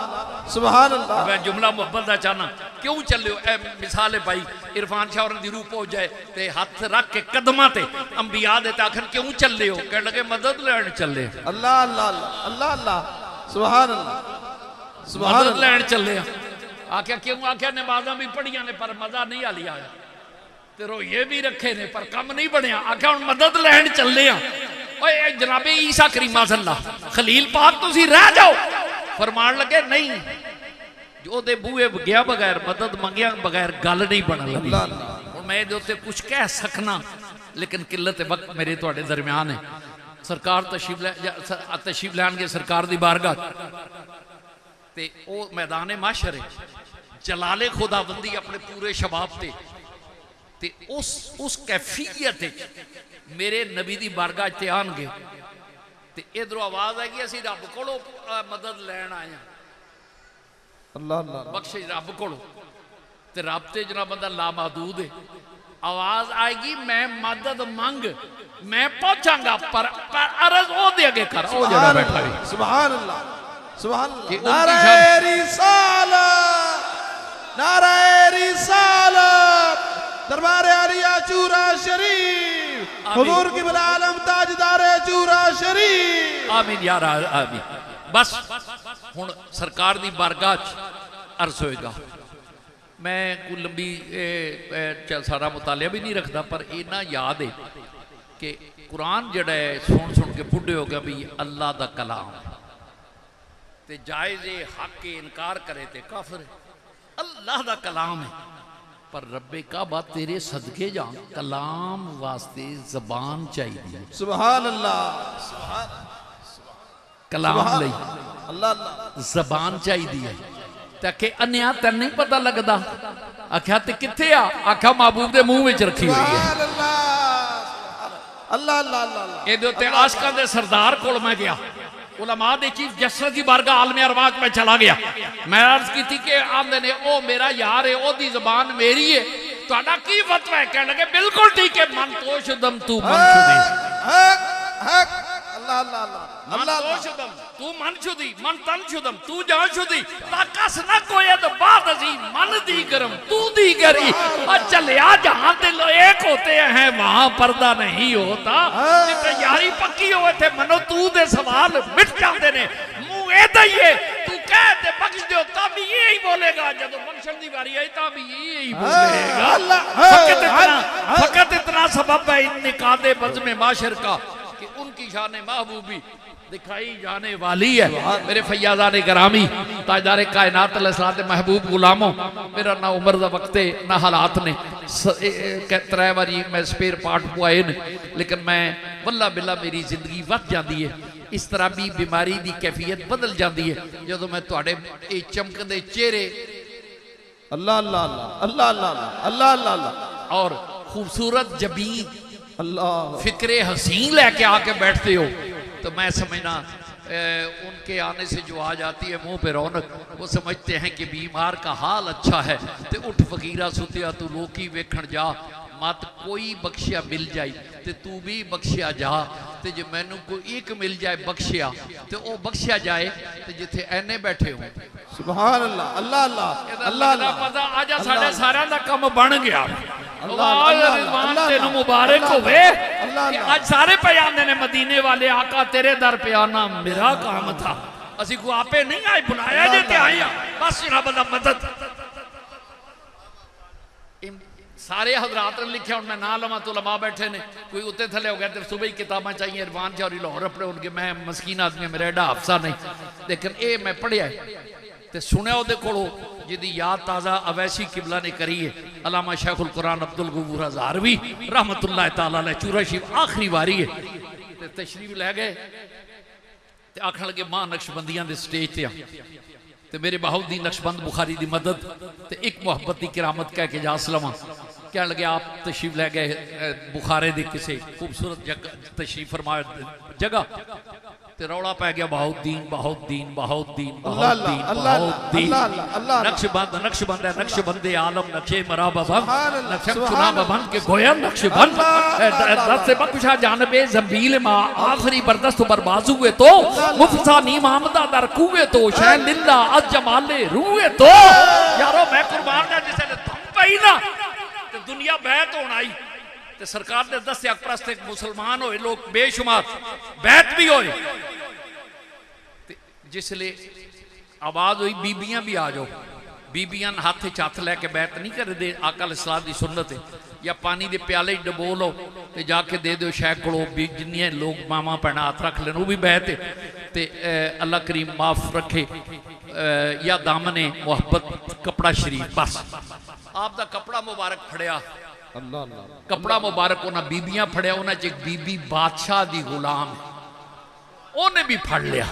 सुभान अल्लाह मैं जुमला मुहब्बत दा चाहना क्यों चले हो मिसाल है भाई इरफान शाह और दी रूह हो जाए ते हाथ रख के कदमां ते अंबिया दे ते आखन क्यों चले हो कह लगे मदद लेने चले अल्लाह अल्लाह अल्लाह अल्लाह सुभान अल्लाह मदद लैन चले आख्या क्यों? आख्या नमाजा भी पढ़िया ने पर मजा नहीं हाली आया, ते रोइये भी रखे ने पर कम नहीं बनया। आख्या हुण मदद लैन चले ओए जनाबे ईसा करीमा सल्लल्लाहु खलील पाक तुसी रह जाओ। फरमान लगे नहीं, जो दे बूहे गया बगैर मदद मंगिया बगैर गल नहीं बन लगी। हुण मैं इहदे उत्ते कुछ कह सकना, लेकिन किल्लत वक्त मेरे तुहाडे दरम्यान है। सरकार तशरीफ लैणगे सरकार दी बारगाह ते ओ मैदान माशर है, जलाले खुदाबंदी अपने पूरे शबाब ते उस कैफियत मेरे नबी दी बारगाह ते आनगे ते इधरों आवाज आएगी असीं रब कोलों मदद लैण आए हैं, अल्लाह अल्लाह बख्शिश रब कोलों। ते रब ते जना बंदा लामहदूद है, आवाज आएगी मैं मदद मंग, मैं पहुंचांगा पर अर्ज ओ दे अगे कर। ओ जड़ा बैठा है सुभान अल्लाह सुभान कि अल्लाह। उनकी नारे रिसालत, नारे रिसालत, दरबार आलिया चूरा शरीफ, हुजूर की बला आलम ताजदार चूरा शरीफ। आमीन यार आमीन। बस हुण सरकार दी बारगाह अर्ज होएगा। मैं कोई लंबी सारा मुतालिया भी नहीं रखता, पर इन्ना याद है कि कुरान जड़ा है सुन सुन के बुढ़े हो गया भी अल्लाह दा कलाम ते जायज़ हक के इनकार करे ते काफिर है। अल्लाह दा कलाम है, पर रब्बे काबा तेरे सदके जा कलाम वास्ते जबान चाहिए। सुभान अल्लाह कलाम लई अल्लाह अल्लाह जबान चाहिए ताकि अन्या तेन नहीं पता लगता। आख्या ते किथे आ? आख्या महबूब दे मुंह विच रखी हुई है। अल्लाह अल्लाह अल्लाह। इहदे उत्ते आशिकां दे सरदार कोल मैं गया, उलमा दे चीफ जस्टिस की बारगाह आलम अरवाज में चला गया। मैं अर्ज की कि आंदे ने ओ मेरा यार है, ओदी जबान मेरी है, तुहाडा की फतवा है? कहने लगे बिल्कुल ठीक है, मन तोशदम तू मनशुदी। अल्लाह अल्लाह अल्लाह मन तोशदम तू मनशुदी, मन तनशुदम तू जानशुदी, ताकस न कोई तो बात अजी मन दी गरम तू दी गरी। और चलिया जहां दिल एक होते हैं वहां पर्दा नहीं होता। जिथे यारी पक्की हो थे मनो तू दे सवाल मिट जाते ने। मुंह एदा ही है, तू कह दे बख्श दो तब भी यही बोलेगा, जब बख्शण दी बारी आई तब भी यही बोलेगा। फकत इतना सबब है इन निकादे बज़्म माशर का कि उनकी शान महबूबी दिखाई जाने वाली है। मेरे फैयाज़ान ग्रामी ताजदार कायनात अलैहिस्सलाम महबूब गुलामों, मेरा ना उम्र का वक्त है ना हालात ने। 3 बारी मैं स्पेयर पार्ट पुआए ने, लेकिन मैं वल्ला बिल्ला मेरी जिंदगी वध जाती है। इस तरह भी बीमारी की कैफियत बदल जाती है जो मैं तुहाडे चमकदे चेहरे अल्लाह अल्लाह अल्लाह अल्लाह अल्लाह अल्लाह और खूबसूरत जबीन अल्लाह फिक्रे हसीन लेके आके बैठते हो तो मैं समझना उनके आने से जो आ जाती है मुंह पे रौनक, वो समझते हैं कि बीमार का हाल अच्छा है। तो उठ फकीरा सुतिया तू लोकी वेखण जा, मत कोई बख्शिया मिल जाए तो तू भी बख्शिया जा। तो जो मैनू कोई एक मिल जाए बख्शिया तो वह बख्शिया जाए तो जिथे ऐने बैठे हो। सुभान अल्लाह अल्लाह अल्लाह अल्लाह अल्लाह। पता आज साढ़े सारा का कम बन गया। मुबारक होवे कि आज सारे पे आंदे ने मदीने वाले आका तेरे दर पे आना मेरा काम था, असी को आपे नहीं आए बुलाया जे ते आए बस रब दा मदद। सारे हजरात ने लिखा, मैं ना लवा तो लमा बैठे ने, कोई उत्ते थले हो गया तो सुबह ही किताबा चाहिए इरफान चौरी लाहौर अपने उनके। मैं मस्कीन आदमी मेरा एडा हाफसा नहीं, लेकिन ये मैं पढ़िया तो सुनिया वो कोलो जिदी याद ताज़ा अवैसी किबला ने करी है। अलामा शेखुल कुरान अब्दुल गफूर हज़ारवी रहमतुल्लाह तआला अलैह चूरा शरीफ आखिरी वारी है ते तशरीफ लै गए ते आखन लगे मां नक्शबंदियां दे स्टेज ते ते मेरे बहाउद्दीन नक्शबंद बुखारी दी मदद ते एक मुहब्बत की करामत कह के जा सलामा। कह लगे आप तशरीफ लै गए बुखारे दी किसी खूबसूरत जगह तशरीफ फरमाए जगह ते रौला पै गया बहाउद्दीन बहाउद्दीन बहाउद्दीन बहाउद्दीन बहाउद्दीन। नक्शबंद नक्शबंद है नक्शबंदे आलम नक्शे मरा बबंद नक्शम चुना बबंद के गोया नक्शबंद दस्त बख्शा जानबे जंबील मा आखिरी बर्दस्त बरबाजू हुए तो मुफसा नी मामदा दर कुए तो शैन लिल्ला अज जमाले रूए तो। यारो मैं कुर्बान का जिसे थम पई ना ते दुनिया बैत होना आई ते सरकार ने दस्या परस्त एक मुसलमान होए लोग बेशुमार बैत भी होए जिसले आवाज़ हुई बीबियां भी आ जाओ। बीबियां हाथ हथ लैके बैत नहीं करते, आका सलाह की सुन्नत है। या पानी के प्याले डबो लो तो जाके दे दो शैख को, जिन्हें लोग मामा भैन हाथ रख लेन, वो भी बैत है। तो अल्लाह करीम माफ़ रखे। या दामने मुहब्बत कपड़ा शरीफ, बस आपका कपड़ा मुबारक फड़िया, कपड़ा मुबारक उन्हें बीबियां फड़िया। उन्हें एक बीबी बादशाह दी गुलाम उन्हें भी फड़ लिया।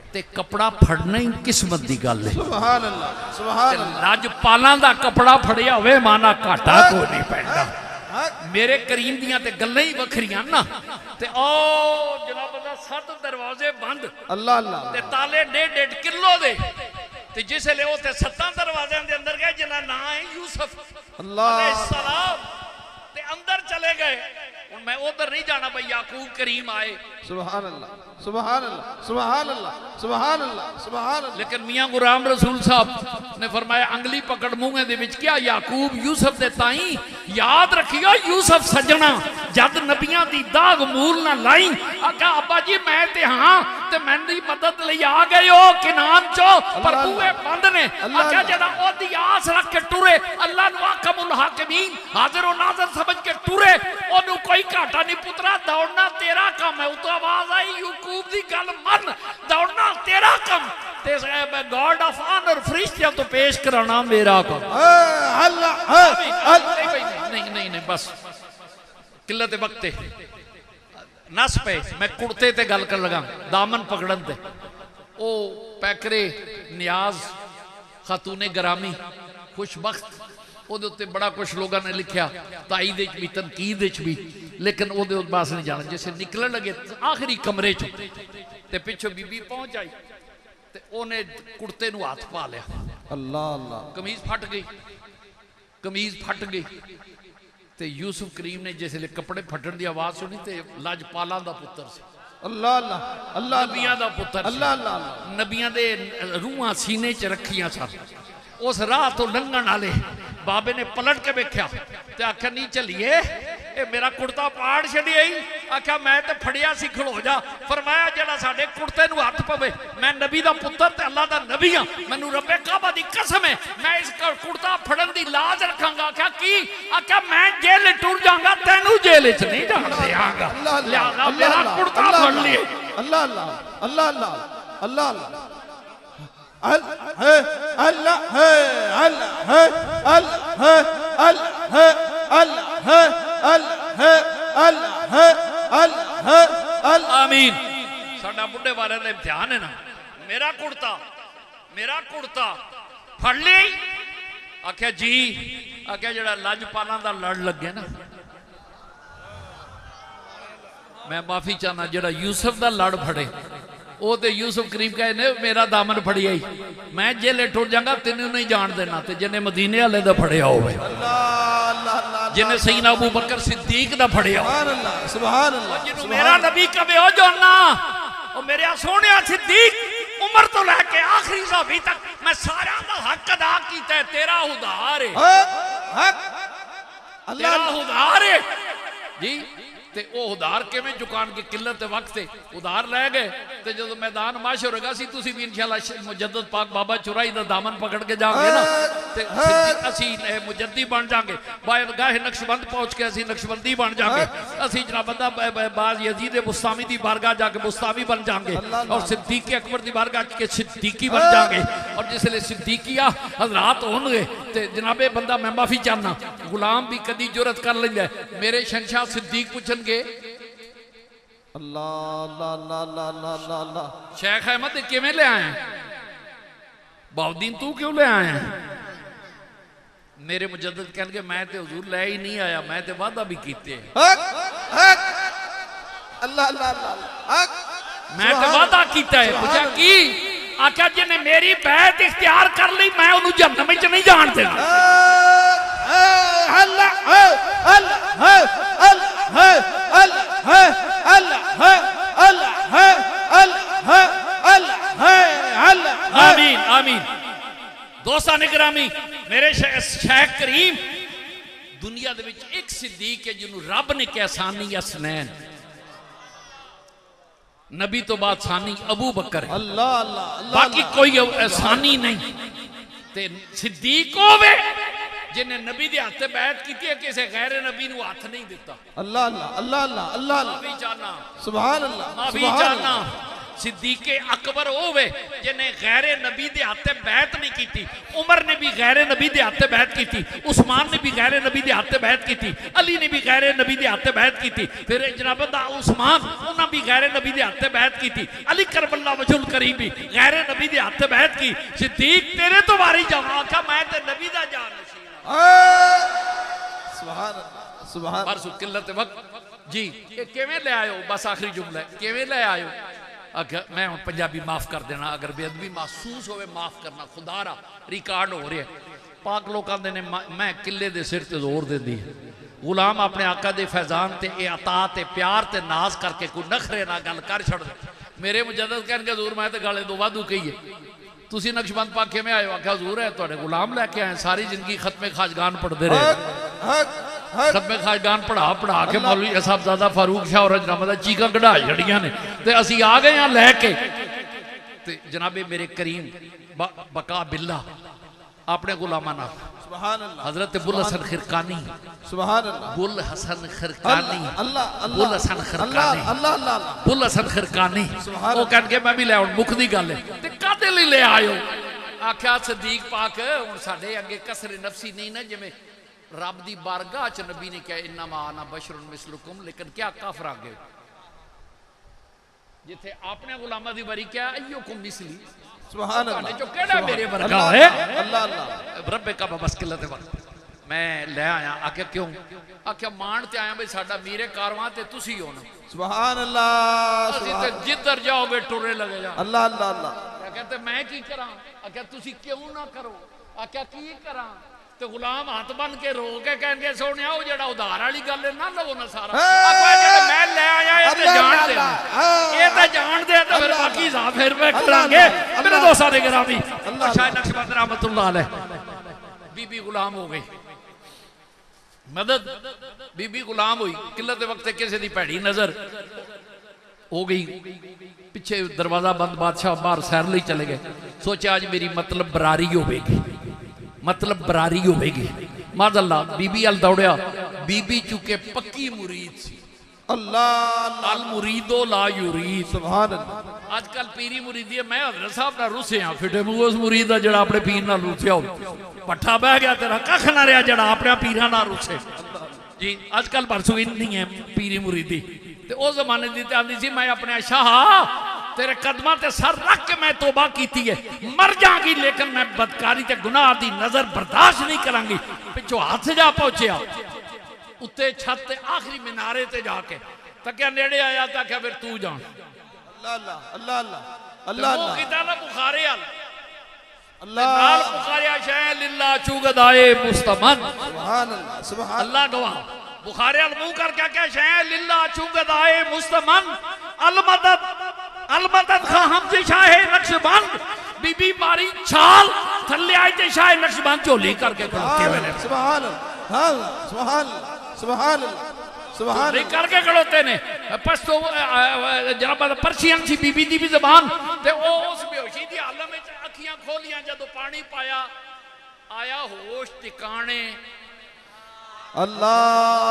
ते कपड़ा फड़ना ही किस्मत की गल है। सुभान अल्लाह, सुभान अल्लाह। राजपालां दा कपड़ा फड़िया होवे माना घाटा कोई नहीं पैंदा। मेरे करीम दियां ते गल्लां ही वखरियां ना। ते ओ जनाब दा 7 दरवाजे बंद, अल्लाह अल्लाह, ते ताले 1.5 किलो दे। ते जिसले वो ते 7 दरवाज़ियां दे अंदर गए जिन्ना नाम है यूसुफ अलैहिस्सलाम, ते अंदर चले गए। हुण मैं उधर नहीं जाना भाई, याकूब करीम आए। सुभान अल्लाह, सुभान अल्लाह, सुभान अल्लाह, सुभान अल्लाह, सुभान अल्लाह। लेकिन मियां गुलाम रसूल साहब ने फरमाया अंगली पकड़ मुंह दे विच क्या याकूब यूसुफ दे ताई याद रखियो यूसुफ सजना जद नबियां दी दाग मूल ना लाई। आका अब्बा जी मैं ते हां ते मेरी मदद लई आ गए हो किनान चो, पर बूहे बंद ने। आका जदा ओदी आस रख के टुरे, अल्लाह नु हकमुल हाकिमीन हाजिर व नाज़िर समझ के टुरे, ओनु कोई घाटा नहीं पुत्रा, दौड़ना तेरा काम है। उतो आवाज आई याकूब दी गल मन, दौड़ना तेरा काम, ते गॉड ऑफ ऑनर फरिश्तियां तो पेश कराना मेरा काम। अल्लाह नहीं नहीं नहीं बस किल्लत वक्त नस पे। मैं कुर्ते ते गल कर लगा, दामन पकड़न ते। ओ पैकरे नियाज खातूने गरामी खुशबख्त, ਉਹਦੇ ਉੱਤੇ बड़ा कुछ लोगों ने लिखा, ताई दे भी तनकीद भी, लेकिन ਉਹਦੇ पास नहीं जाना। जैसे निकलन लगे आखिरी कमरे चो ते पिछों बीबी पहुंच आई ते ਉਹਨੇ कुर्ते नूं हाथ पा लिया। अल्लाह अल्लाह, कमीज फट गई, कमीज फट गई। ते यूसुफ करीम ने जिसले कपड़े फटन की आवाज सुनी ते लाजपालां दा पुत्र सी, अल्लाह अल्लाह, अल्लाह नबियां दा पुत्र, अल्लाह अल्लाह, नबियां दे रूहां सीने च रखियां सन। उस राह तो लंघन वाले बाबे ने पलट के वेख्या ते आख्या नहीं चलिए, ये मेरा कुर्ता पाड़ छड़िया ही। आख्या मैं तो फड़िया सी, खलो जा। फरमाया जड़ा साडे कुर्ते नूं हथ पवे, मैं नबी दा पुत्र ते अल्लाह दा नबी हां, मैनू रब्बे काबा दी कसम है मैं इस कुर्ता फड़न दी लाज रखांगा। आख्या की? आख्या मैं जेल टुर जाऊंगा, तेनू जेल च नहीं जाण देंगा, लिहाजा मेरा कुर्ता फड़ लिए। अल्लाह अल्लाह, अल्लाह अल्लाह, अल्लाह अल्लाह, अल्लाह है, अल्लाह है, अल्लाह है, अल्लाह है, अल्लाह है, अल्लाह है, अल्लाह है, अल्लाह है, अल्लाह है, अल्लाह। आमीन। साडा बुढ़े वाले का इम्तिहान है ना, मेरा कुर्ता फड़ ले। आख्या जी, आख्या जड़ा लजपालां दा लड़ लगे ना, मैं माफी चाहना, जड़ा यूसुफ दा लड़ फड़े वो तो यूसुफ करीम कहे ने मेरा दामन फड़िया ही, मैं जेले टुर जाऊंगा तेन नहीं जान देना। तो जिन्हें मदीने वाले का फड़िया हो, जिन्हें सईदना अबू बकर सिद्दीक दा फड़िया हो, जिन्हों मेरा नबी कवे हो जोना, और मेरे सोने सिद्दीक उम्र तो लैके आखिरी साहबी तक मैं सारा दा हक अदा किया है। तेरा उधार है, तेरा उधार है जी। ते ओ उधार किवें चुकाण की किल्लत वक्त उधार लै गए। ते जो मैदान माशर होगा सी तुसी भी इंशाअल्लाह मुजद्दद पाक बाबा चुराई दा दामन पकड़ के जाओगे ना, ते असी मुजद्दी बन जाएंगे। बारगाह नक्शबंद पहुंच के असी नक्शबंदी बन जाएंगे। असी जनाब बाज यजीद बुस्तामी दी बारगाह जाके बुस्तामी बन जाएंगे, और सिद्दीक अकबर दी बारगाह के सिद्दीकी बन जाएंगे। और जिसले सिद्दीकिया हजरात होंगे ते जनाबे बंदा मैं माफी चाहना, गुलाम भी कदी जुरत कर लेंगे। मेरे शहंशाह सिद्दीक पूछन अल्लाह शेख अहमद किवें ले आए? बाउद्दीन तू क्यों ले आए? मेरे मुजद्दद कहणगे मैं ते हुजूर ले ही नहीं आया, मैं ते वादा भी कीते। मैं ते वादा कीता है। पूछा की? आख्या जिन्हें मेरी बैत इख्तियार कर ली मैं उन्होंने जहन्नम विच नहीं जान देना। अल्लाह है, अल्लाह है, अल्लाह है, अल्लाह है, अल्लाह है, अल्लाह है, अल्लाह है, अल्लाह है, अल्लाह है। आमीन आमीन। दोस्तान गिरामी, मेरे शेख करीम दुनिया दे विच एक सिद्दीक है जिन्होंने रब ने क्या सानी असनैन नबी तो बाद सानी अबू बकर है, अल्लाह अल्लाह अल्लाह बाकी कोई सानी नहीं। ते सिद्दीक होवे जिन्हें नबी दे हाथ बैत की है, किसी गैर नबी नूं हाथ नहीं दिता। अल्लाह अल्लाह अल्लाह अल्लाह अल्लाह माफी चाहना, सुभान अल्लाह माफी सुभान चाहना। अल्लाह। सिद्दीके अकबर होवे जिन्हें गैर नबी दे हाथ बैत नहीं की। उमर ने भी गैर नबी दे हाथ बैत की थी, उस्मान ने भी गैर नबी दे हाथ बैत की थी, अली ने भी गैर नबी दे हाथ बैत की थी, फिर जनाब उस्मान उन्होंने भी गैर नबी दे हाथ बैत की थी, अली करबला वजुल करीम भी गैर नबी दे हाथ बैत की। सिद्दीक तेरे तो वारी जावा क्या मैं ते नबी दा जान सुभान अल्लाह सुभान पर सु किल्लत वक्त जी ये किवें ले आयो। बस आखिरी जुमला किवें ले आयो। अगर मैं हुण पंजाबी माफ कर देना, अगर बेअदबी महसूस होवे माफ करना, खुदारा रिकॉर्ड हो रहा है। पाक लोग आंदे ने मैं किले दे सिर ते जोर देंदी गुलाम अपने आका दे फैजान ते ए अता ते प्यार ते नाज करके कोई नखरे ना गल कर छड़ दे। मेरे मुजद्दद कहणगे हजूर मैं ते गाले दो वाधू कही है, तुसी नक्शबंद पाक किवें आए हो? आख्या हजूर है तुहाडे गुलाम लैके आए, सारी जिंदगी खत्मे खाजगान पढ़ते रहे, खत्मे खाजगान पढ़ा के मौलवी साहबजादा फारूक शाह और अजनामा चीका कढ़ा छड़ियां ने ते असी आ गए हैं लैके। ते जनाबे मेरे करीम बका बिल्ला अपने गुलामा नाल सुभान अल्लाह हजरत बुल हसन खिरकानी सुभान अल्लाह बुल हसन खिरकानी अल्लाह अल्लाह बुल हसन खिरकानी अल्लाह अल्लाह बुल हसन खिरकानी वो कहणगे मैं भी ले हुण मुख दी गल है ते कादे लई ले आयो। आख्या सदीक पाक हुण साडे अगे कसरे नफसी नहीं ना, जिवें रब दी बारगाह च नबी ने कहा इन्नमा आना बशरुन मिसलुकुम, लेकिन क्या काफर आगे जिथे अपने गुलामा दी बारी क्या अय्युकुम मिसली सुभान अल्लाह जो केड़ा मेरे वर्गा है अल्लाह अल्लाह रब्बे का बस्किल दे वक्त मैं ले आया। आख्या क्यों? आख्या मान ते आया भाई साडा मीरे कारवां ते तुसी हो ना। सुभान अल्लाह असी ते जिधर जाओगे टुरे लगे जा। अल्लाह अल्लाह अल्लाह कहते मैं की करा? आख्या तुसी क्यों ना करो? आख्या की करा? तो गुलाम हाथ बन के रो के कहणगे सोने वो जेड़ा उधार वाली गल है ना लो ना सारा। आख्या जेड़ा मैं ले आया ये ते जान दे, ये ते जान दे ते फिर बाकी हिसाब फिर मैं करांगे। मेरे दोस्तां दे गिरामी शायद नक्शबंद रहमतुल्लाह अलैह बीबी गुलाम हो गई। मदद बीबी गुलाम हुई, किल्लत वक्त किसी दी भैड़ी नजर हो गई, पिछे दरवाजा बंद, बादशाह बाहर सैर लई चले गए। सोचा आज मेरी मतलब बरारी होगी, मतलब बरारी होगी। माज़अल्लाह बीबी अल दौड़िया, बीबी चूंकि पक्की मुरीद सी। अल्लाह अल मुरीदो ला युरीद सुभान अल्लाह। आजकल पीरी मुरीदी है, मैं हजरत साहब ना रुसे हाँ फिटे मुंह उस मुरीद दा जेड़ा अपने पीर नाल रुसिया हो, पट्ठा बह गया तेरा कख ना रहा जेड़ा अपने पीरा नाल रुसे जी। आजकल परसों नहीं है पीरी मुरीदी ते उस जमाने दी ते आंदी सी मैं अपने शाह तेरे कदमां ते सर रख के मैं तौबा कीती है, मर जाऊंगी लेकिन मैं बदकारी ते गुनाह दी नजर बर्दाश्त नहीं करांगी। पिछो हाथ जा पहुंचया उत्ते छत ते आखिरी मीनारे ते जाके तकिया नेड़े आया तो आख्या फिर तू जान। अल्लाह अल्लाह अल्लाह अल्लाह वो कीता ना बुखारे अल अल्लाह नाल बुखारिया शै लिल्लाह चुगदाए मुस्तमन सुभान अल्लाह सुभान अल्लाह गवाह बुखारे अल मुंह करके क्या शै लिल्लाह चुगदाए मुस्तमन अलमदद अलमदद खा हमसे शाह नक्शबंद। बीबी मारी छाल थल्ले आई ते शाह नक्शबंद झोली करके खड़ोते हुए ने सुभान अल्लाह सुभान सुभान सुभान नहीं करके खड़ोते ने। पश्तो जनाब पर्शियन सी बीबी दी भी जबान ते ओ उस बेहोशी दी हालत में अखियां खोलियां जदों पानी पाया आया होश ठिकाने। अल्लाह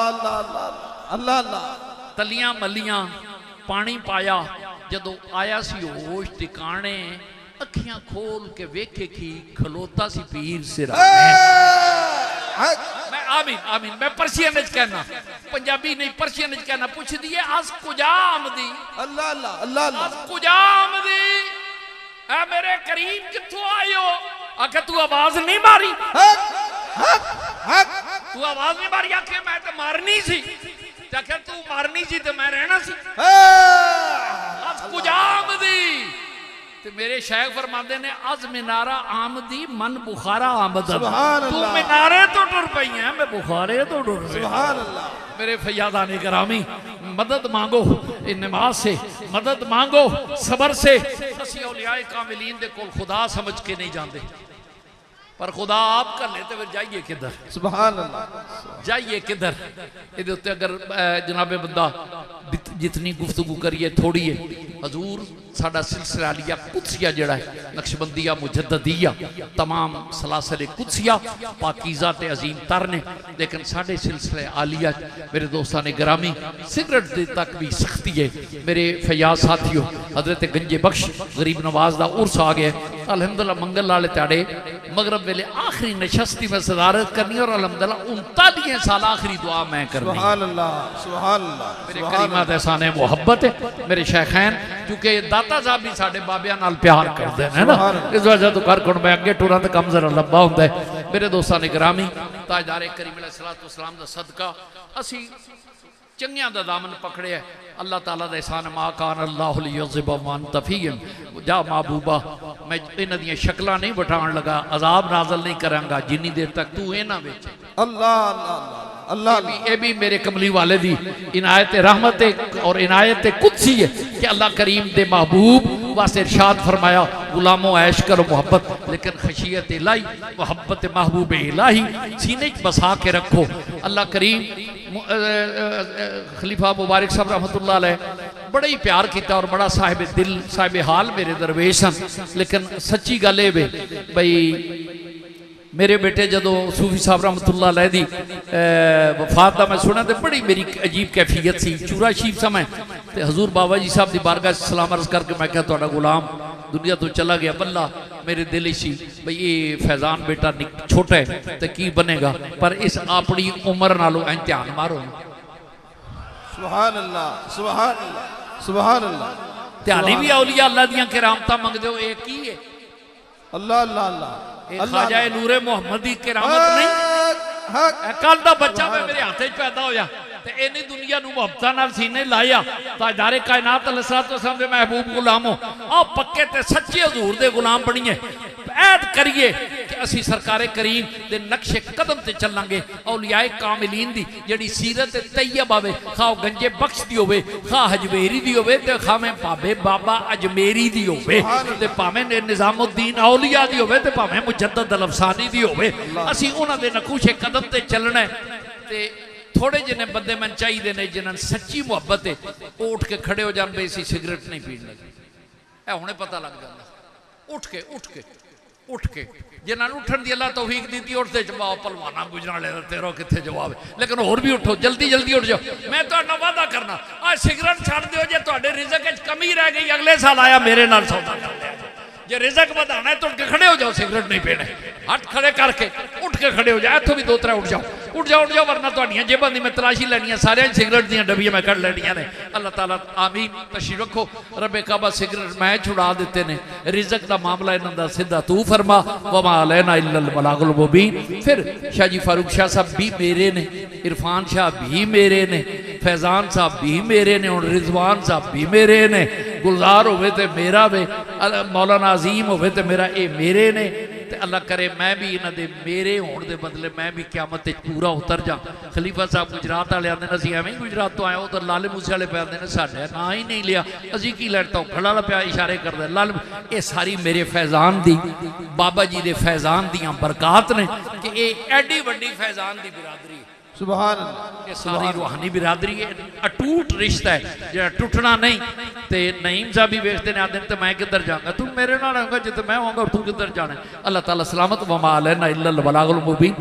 अल्लाह अल्लाह अल्लाह तलियां मलियां पानी पाया जदों आया सी होश ठिकाने। अखियां खोल के वेखे की खलोता सी पीर सिरा। मैं आमीन आमीन मैं पर्शियन विच कहना, पंजाबी नहीं पर्शियन विच कहना। पूछ दिए आज कुजा आमदी अल्लाह अल्लाह अल्लाह आज कुजा आमदी ऐ मेरे करीम कित्थों आयो? आखे तू आवाज नहीं मारी, तू आवाज नहीं मारी। आखे मैं तो मारनी सी, आखे तू मारनी सी तो मैं रहना सी। आज कुजा आमदी ते मेरे शेख फरमाते ने अज मीनारा आमदी मन बुखारा आमद। तू मीनारे तो टुर पई है मैं बुखारे तो टुर पई। सुभान अल्लाह। मेरे फैयादा ने करामी मदद मांगो नमाज से, मदद मांगो सबर से। असी औलियाए कामिलीन दे कोल खुदा समझ के नहीं जाते। पर खुदा आप कर ले तो फिर जाइए किधर, सुभान अल्लाह। जाइए किधर। ये उत्ते अगर जनाबे बंदा जितनी गुफ्तगू करिए थोड़ी है। हजूर साडा सिलसिला लिया कुदसिया जड़ा है, नक्शबंदिया मुजद्ददिया तमाम सलासल कुदसिया पाकीज़ा ते अजीम तर ने, लेकिन साढ़े सिलसिले आलिया मेरे दोस्तान ने ग्रामी सिगरेट दे तक भी सख्ती है। मेरे फयाज साथियों, हजरत गंजे बख्श गरीब नवाज का उर्स आ गया। अलहमदुल्ला मंगल वाले ताड़े मगरब वेले आखिरी नशस्ती में सदारत करनी और अलहमदुल्ला 39 साल आखिरी दुआ मैं करनी। सुभान अल्लाह, सुभान अल्लाह। मेरे करीमात एहसान मोहब्बत है। मेरे शेखैन क्योंकि दाता साहब भी साढ़े बाबिया नाल प्यार करते हैं ना, इस वजह तो कर मैं अगे टुरा तो कम जरा लंबा होंगे। मेरे दोस्तों ने ग्रामी ताजदार करीम अलैहिस्सलाम दा सदका असी चंगियां दा दामन पकड़े है। अल्लाह ताला दा एहसान मा कान अल्लाहु लियुज़िब मान तफीम जा महबूबा, मैं इन्हां दी शक्लां नहीं बिठाण लगा, अजाब नाज़िल नहीं करांगा जिन्नी देर तक तू इन्हां विच। अल्लाह अल्लाह अल्लाह। ये भी मेरे कमली वाले दी इनायत रहमत और इनायत कुदसी है कि अल्लाह करीम दे महबूब वास्ते इरशाद फरमाया गुलामों ऐश करो मोहब्बत, लेकिन खशियत इलाही मोहब्बत महबूब इलाही सीने बसा के रखो। अल्लाह करीम खलीफा मुबारक साहब रहमतुल्लाह अलैह बड़ा ही प्यार किया और बड़ा साहिब दिल साहिब हाल मेरे दरवेश हैं। लेकिन सच्ची गल है बई मेरे बेटे जदों सूफी साहब रहमतुल्लाह अलैह दी वफात का मैं सुना तो बड़ी मेरी अजीब कैफियत सी। चूरा शरीफ समय तो हजूर बाबा जी साहब की बारगाह सलाम अर्ज करके मैं क्या तुहाडा गुलाम दुनिया तो चला गया। बल्ला मेरे दिल सी बई ये फैजान बेटा छोटा है तो की बनेगा, पर इस अपनी उम्र नालों ध्यान मारो। सुभान अल्लाह, सुभान अल्लाह, सुभान अल्लाह। ध्यानी भी औलिया अल्लाह दियां करामतां मंगदे हो, ये की है? अल्लाह अल्लाह अल्लाह। ख्वाजा नूरे मोहम्मद की करामत नहीं। कल का बच्चा मैं मेरे हाथ पैदा होया ते इन्नी दुनिया नूं मुहब्बतां नाल सीने लाया। ताजदारे कायनात अलैहिस्सलाम दे महबूब गुलामो आओ पक्के ते सच्चे हजूर दे गुलाम बणीए। ऐद करिए कि असी सरकारे करीम दे नक्शे कदम ते चलांगे। औलियाए कामिलीन दी जेड़ी सीरत तैयब आवे, खाओ गंजे बख्श दी होवे, खा हजवेरी दी होवे ते खावें भावे बाबा अजमेरी दी होवे ते भावें निजामुद्दीन औलिया दी होवे ते भावें मुजद्दद अल अफसानी दी होवे। असी उन्हां दे नकुशे कदम ते चलना है। ते थोड़े जिन्ने बंदे मैं चाहिए ने जिन्होंने सच्ची मुहब्बत है उठ के खड़े हो जान बे सिगरेट नहीं पीन लगे। हुणे पता लग जाता उठ के जिन्होंने उठन की अल्लाह तौफीक दी उठते जवाब पलवाना गुजराले तेरो कितने जवाब है। लेकिन होर भी उठो, जल्दी जल्दी उठ जाओ। मैं तुहाडा वादा करना आज सिगरेट छड़ दिओ जे तुहाडे रिज़क विच कमी रह गई अगले साल आया मेरे नाल सौदा कर लिया। जे रिज़क वधाना है तो उठ के खड़े हो जाओ, सिगरेट नहीं पीने। हट खड़े करके उठ के खड़े हो जाओ। इत्थों भी 2-3 उठ जाओ वरना तुहाडियां जेबां दी मैं तलाशी लैनी है। सारे सिगरेट दी डब्बियां मैं कढ़ लैनियां ने। अल्लाह ताला आमीन तशरीफ रखो। रब्बे काबा सिगरेट मैं छुड़ा दिते ने। रिज़क दा मामला इन्हां दा सीधा तू फरमा वमा अलैना इल्लल बलागुल मुबीन। फिर शाह जी फारूक शाह साहब भी मेरे ने, इरफान शाह भी मेरे ने, फैजान साहब भी मेरे ने, और रिजवान साहब भी मेरे ने। गुलजार होवे ते मेरा वे, मौलाना अजीम होवे ते मेरा ये मेरे ने। ते अल्लाह करे मैं भी इन्हां दे मेरे होने दे बदले मैं भी क़यामत ते पूरा उतर जा। खलीफा साहब गुजरात वाले आंदे ने असीं एवें ही गुजरात तो आए, उधर लाले मूसे वाले पे आंदे ने साडा ना ही नहीं लिया, असीं की लैता खड़ा ला पिया इशारे करदा लाल। ये सारी मेरे फैजान दी बाबा जी दे फैजान दियां बरकात ने कि ये एडी वड्डी फैजान दी बिरादरी। सुभान अल्लाह। ये सारी रूहानी बिरादरी है, अटूट रिश्ता है जो टूटना नहीं। ते नईम साहब भी वेचते ने आते तो मैं किधर जाऊंगा, तू मेरे नाल होगा जिते मैं होगा और तू किधर जाना है। अल्लाह ताला सलामत वमा अलैना इल्लल बलागुल मुबीन।